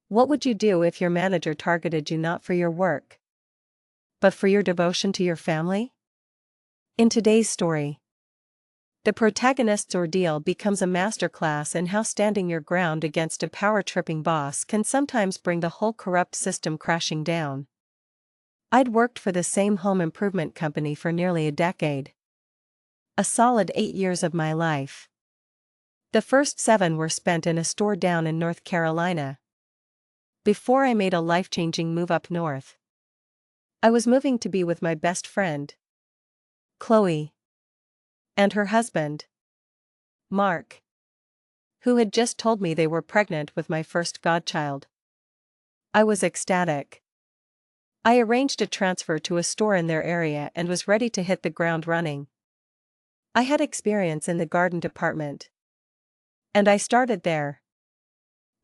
What would you do if your manager targeted you not for your work, but for your devotion to your family? In today's story, the protagonist's ordeal becomes a masterclass in how standing your ground against a power-tripping boss can sometimes bring the whole corrupt system crashing down. I'd worked for the same home improvement company for nearly a decade. A solid 8 years of my life. The first 7 were spent in a store down in North Carolina. Before I made a life-changing move up north. I was moving to be with my best friend, Chloe, and her husband, Mark, who had just told me they were pregnant with my first godchild. I was ecstatic. I arranged a transfer to a store in their area and was ready to hit the ground running. I had experience in the garden department, and I started there.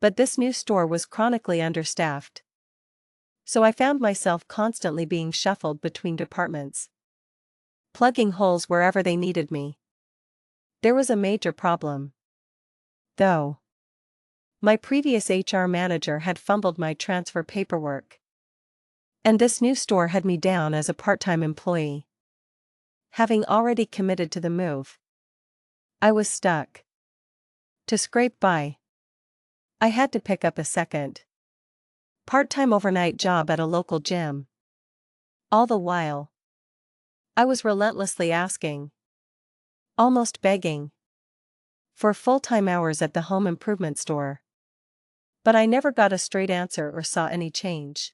But this new store was chronically understaffed. So I found myself constantly being shuffled between departments, plugging holes wherever they needed me. There was a major problem, though. My previous HR manager had fumbled my transfer paperwork, and this new store had me down as a part-time employee. Having already committed to the move, I was stuck. To scrape by, I had to pick up a second part-time overnight job at a local gym. All the while, I was relentlessly asking, almost begging, for full-time hours at the home improvement store. But I never got a straight answer or saw any change.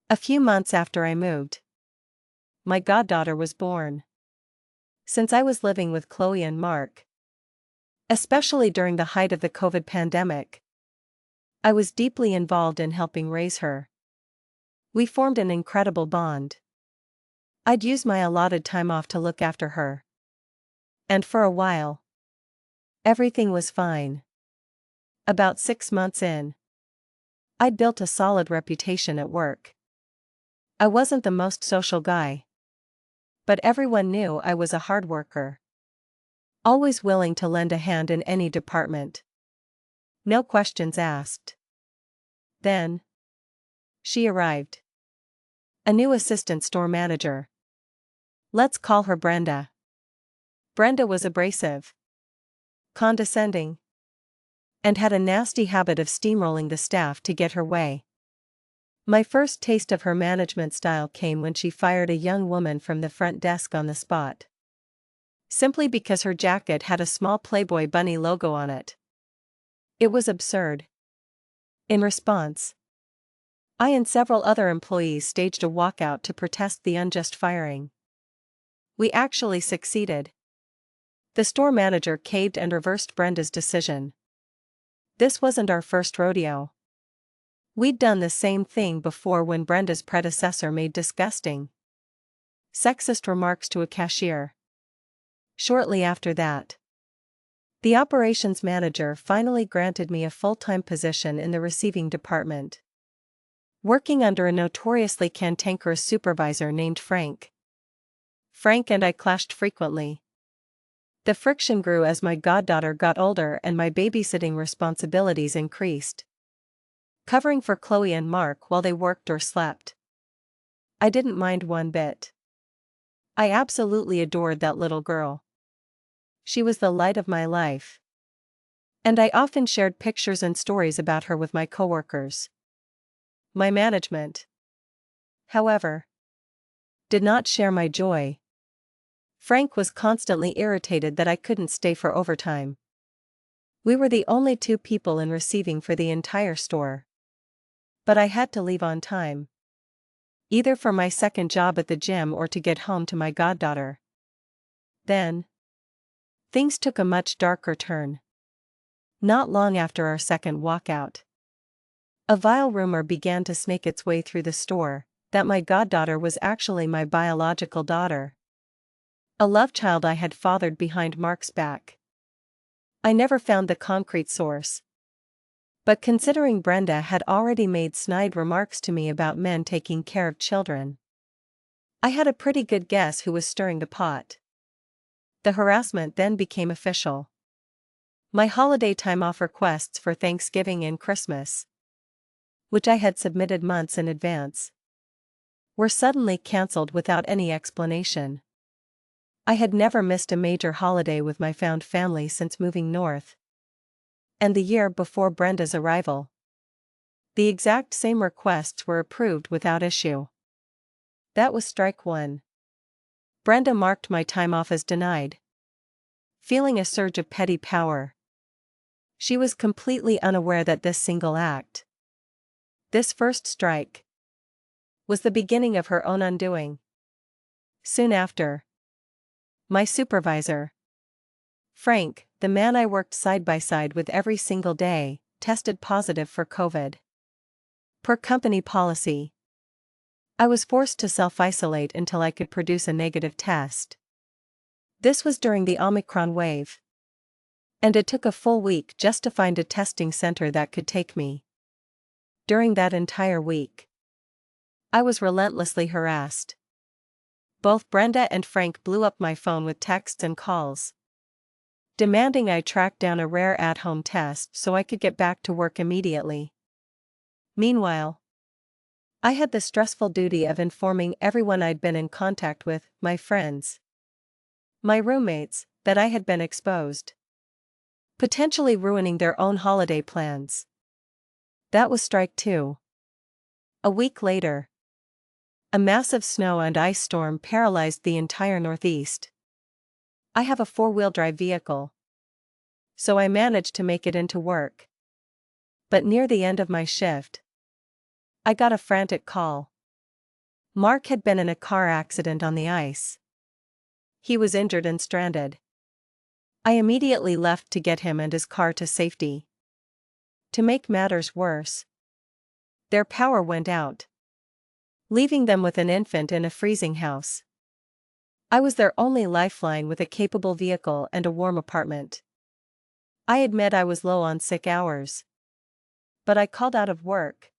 A few months after I moved, my goddaughter was born. Since I was living with Chloe and Mark, especially during the height of the COVID pandemic, I was deeply involved in helping raise her. We formed an incredible bond. I'd use my allotted time off to look after her. And for a while, everything was fine. About 6 months in, I'd built a solid reputation at work. I wasn't the most social guy, but everyone knew I was a hard worker. Always willing to lend a hand in any department. No questions asked. Then, she arrived. A new assistant store manager. Let's call her Brenda. Brenda was abrasive, condescending, and had a nasty habit of steamrolling the staff to get her way. My first taste of her management style came when she fired a young woman from the front desk on the spot, simply because her jacket had a small Playboy bunny logo on it. It was absurd. In response, I and several other employees staged a walkout to protest the unjust firing. We actually succeeded. The store manager caved and reversed Brenda's decision. This wasn't our first rodeo. We'd done the same thing before when Brenda's predecessor made disgusting, sexist remarks to a cashier. Shortly after that, the operations manager finally granted me a full-time position in the receiving department, working under a notoriously cantankerous supervisor named Frank. Frank and I clashed frequently. The friction grew as my goddaughter got older and my babysitting responsibilities increased, covering for Chloe and Mark while they worked or slept. I didn't mind one bit. I absolutely adored that little girl. She was the light of my life. And I often shared pictures and stories about her with my coworkers. My management, however, did not share my joy. Frank was constantly irritated that I couldn't stay for overtime. We were the only 2 people in receiving for the entire store. But I had to leave on time, either for my second job at the gym or to get home to my goddaughter. Then, things took a much darker turn. Not long after our second walkout, a vile rumor began to snake its way through the store, that my goddaughter was actually my biological daughter. A love child I had fathered behind Mark's back. I never found the concrete source. But considering Brenda had already made snide remarks to me about men taking care of children, I had a pretty good guess who was stirring the pot. The harassment then became official. My holiday time off requests for Thanksgiving and Christmas, which I had submitted months in advance, were suddenly cancelled without any explanation. I had never missed a major holiday with my found family since moving north. And the year before Brenda's arrival, the exact same requests were approved without issue. That was strike one. Brenda marked my time off as denied, feeling a surge of petty power. She was completely unaware that this single act, this first strike, was the beginning of her own undoing. Soon after, my supervisor, Frank, the man I worked side by side with every single day, tested positive for COVID. Per company policy, I was forced to self-isolate until I could produce a negative test. This was during the Omicron wave, and it took a full week just to find a testing center that could take me. During that entire week, I was relentlessly harassed. Both Brenda and Frank blew up my phone with texts and calls, demanding I track down a rare at-home test so I could get back to work immediately. Meanwhile, I had the stressful duty of informing everyone I'd been in contact with, my friends, my roommates, that I had been exposed, potentially ruining their own holiday plans. That was strike two. A week later, a massive snow and ice storm paralyzed the entire Northeast. I have a four-wheel drive vehicle, so I managed to make it into work. But near the end of my shift, I got a frantic call. Mark had been in a car accident on the ice. He was injured and stranded. I immediately left to get him and his car to safety. To make matters worse, their power went out, leaving them with an infant in a freezing house. I was their only lifeline with a capable vehicle and a warm apartment. I admit I was low on sick hours, but I called out of work,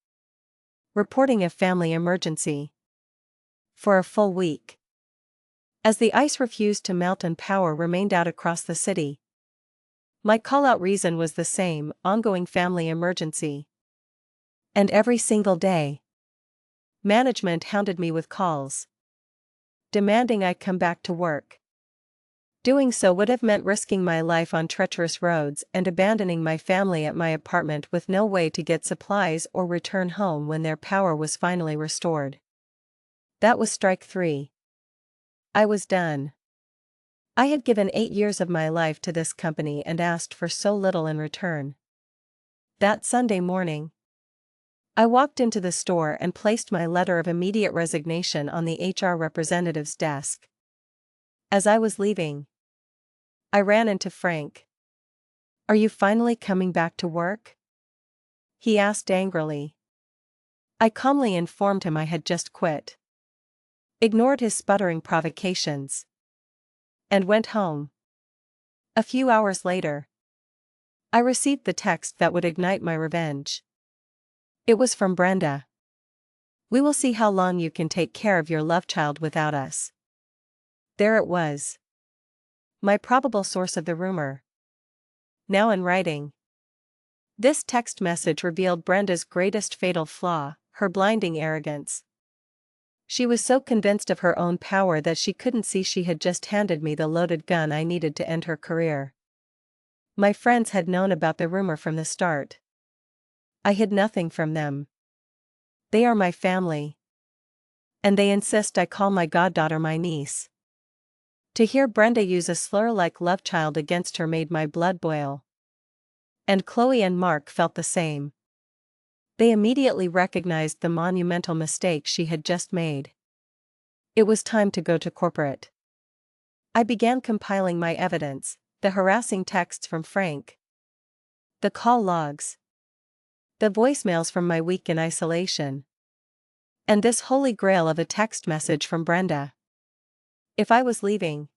reporting a family emergency, for a full week. As the ice refused to melt and power remained out across the city, my call-out reason was the same: ongoing family emergency. And every single day, management hounded me with calls, demanding I come back to work. Doing so would have meant risking my life on treacherous roads and abandoning my family at my apartment with no way to get supplies or return home when their power was finally restored. That was strike three. I was done. I had given 8 years of my life to this company and asked for so little in return. That Sunday morning, I walked into the store and placed my letter of immediate resignation on the HR representative's desk. As I was leaving, I ran into Frank. "Are you finally coming back to work?" he asked angrily. I calmly informed him I had just quit, ignored his sputtering provocations, and went home. A few hours later, I received the text that would ignite my revenge. It was from Brenda. "We will see how long you can take care of your love child without us." There it was, my probable source of the rumor, now in writing. This text message revealed Brenda's greatest fatal flaw, her blinding arrogance. She was so convinced of her own power that she couldn't see she had just handed me the loaded gun I needed to end her career. My friends had known about the rumor from the start. I hid nothing from them. They are my family, and they insist I call my goddaughter my niece. To hear Brenda use a slur like lovechild against her made my blood boil. And Chloe and Mark felt the same. They immediately recognized the monumental mistake she had just made. It was time to go to corporate. I began compiling my evidence: the harassing texts from Frank, the call logs, the voicemails from my week in isolation, and this holy grail of a text message from Brenda. If I was leaving,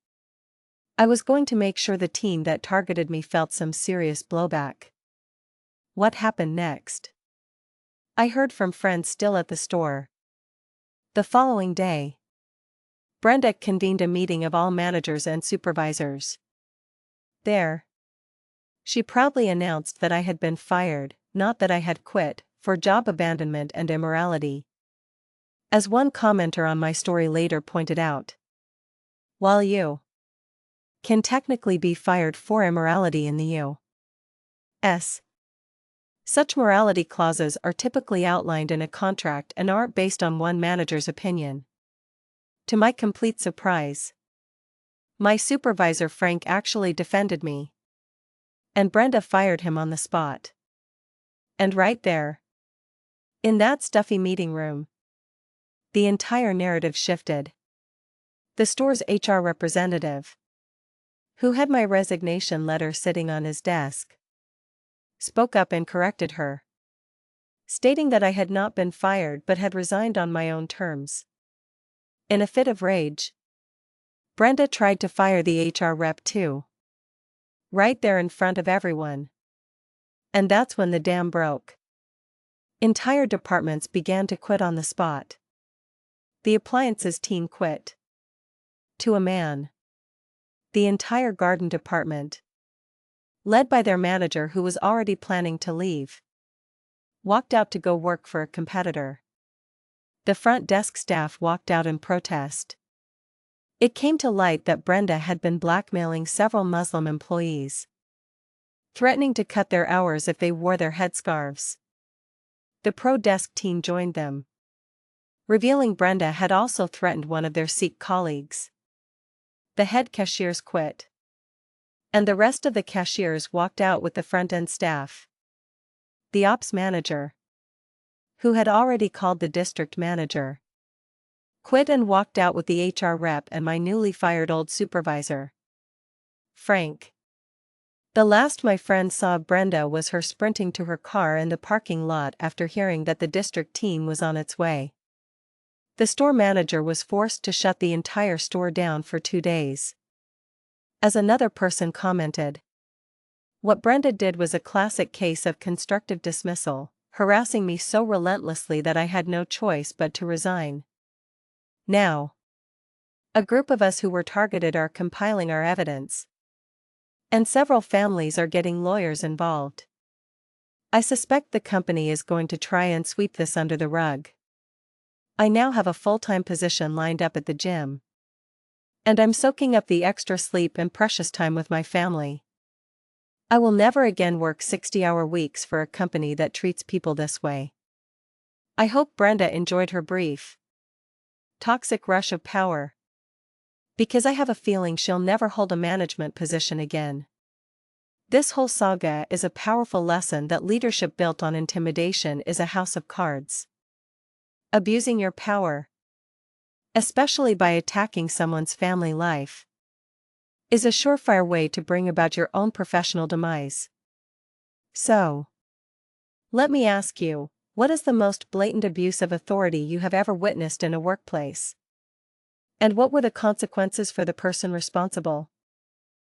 I was going to make sure the team that targeted me felt some serious blowback. What happened next? I heard from friends still at the store. The following day, Brenda convened a meeting of all managers and supervisors. There, she proudly announced that I had been fired, not that I had quit, for job abandonment and immorality. As one commenter on my story later pointed out, while you can technically be fired for immorality in the U.S., such morality clauses are typically outlined in a contract and aren't based on one manager's opinion. To my complete surprise, my supervisor Frank actually defended me, and Brenda fired him on the spot. And right there, in that stuffy meeting room, the entire narrative shifted. The store's HR representative, who had my resignation letter sitting on his desk, spoke up and corrected her, stating that I had not been fired but had resigned on my own terms. In a fit of rage, Brenda tried to fire the HR rep too, right there in front of everyone. And that's when the dam broke. Entire departments began to quit on the spot. The appliances team quit. To a man. The entire garden department, led by their manager who was already planning to leave, walked out to go work for a competitor. The front desk staff walked out in protest. It came to light that Brenda had been blackmailing several Muslim employees, threatening to cut their hours if they wore their headscarves. The pro-desk team joined them, revealing Brenda had also threatened one of their Sikh colleagues. The head cashiers quit, and the rest of the cashiers walked out with the front-end staff. The ops manager, who had already called the district manager, quit and walked out with the HR rep and my newly fired old supervisor, Frank. The last my friend saw of Brenda was her sprinting to her car in the parking lot after hearing that the district team was on its way. The store manager was forced to shut the entire store down for 2 days. As another person commented, what Brenda did was a classic case of constructive dismissal, harassing me so relentlessly that I had no choice but to resign. Now, a group of us who were targeted are compiling our evidence, and several families are getting lawyers involved. I suspect the company is going to try and sweep this under the rug. I now have a full-time position lined up at the gym, and I'm soaking up the extra sleep and precious time with my family. I will never again work 60-hour weeks for a company that treats people this way. I hope Brenda enjoyed her brief, toxic rush of power, because I have a feeling she'll never hold a management position again. This whole saga is a powerful lesson that leadership built on intimidation is a house of cards. Abusing your power, especially by attacking someone's family life, is a surefire way to bring about your own professional demise. So, let me ask you, what is the most blatant abuse of authority you have ever witnessed in a workplace? And what were the consequences for the person responsible?